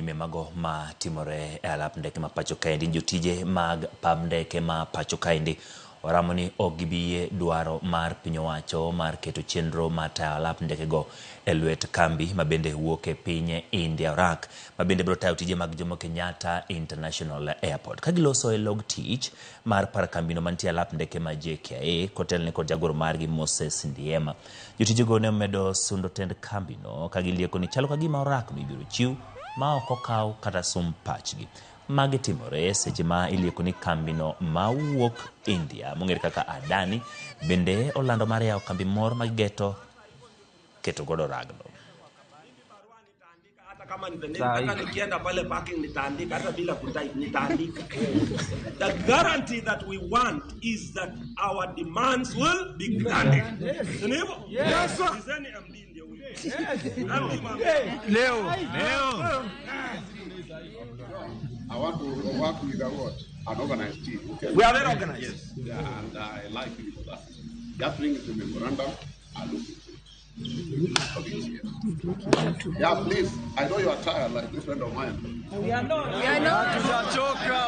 nyime mago ma timore e alap ndeke ma pacho kaendi. Jotije mag pab ndeke ma pacho kaendi oramo ni ok gibiye dwaro mar piny owacho mar keto chenro mar tayo alap ndeke go e lwet kambi ma bende wuok e piny India Iraq ma bende biro tayo tije mag Jomo Kenyatta International Airport. Ka giloso e log tich mar par kambino mantie alap ndeke ma JKIA kotelne kod jagoro margi Moses Ndiema. Jotije go ne medo sundo tend kambino ka gilieko ni chalo ka gima orak no ibiro chiw ma ok okaw kata sum pachgi. Magi timore seche ma ilieko ni kambino ma wuok India mong'ere kaka Adani bende olando mar yawo kambi moro ma geto keto godo ragno. The guarantee that we want is that our demands will be granted. Yes, sir. Leo. I want to work with an organized team. Okay? We are very organized. Yes. Yeah, and I like you for that. Just bring it to memorandum. I'll look into it. Yeah, please. I know you are tired like this friend of mine. We are not. Tuzachoka.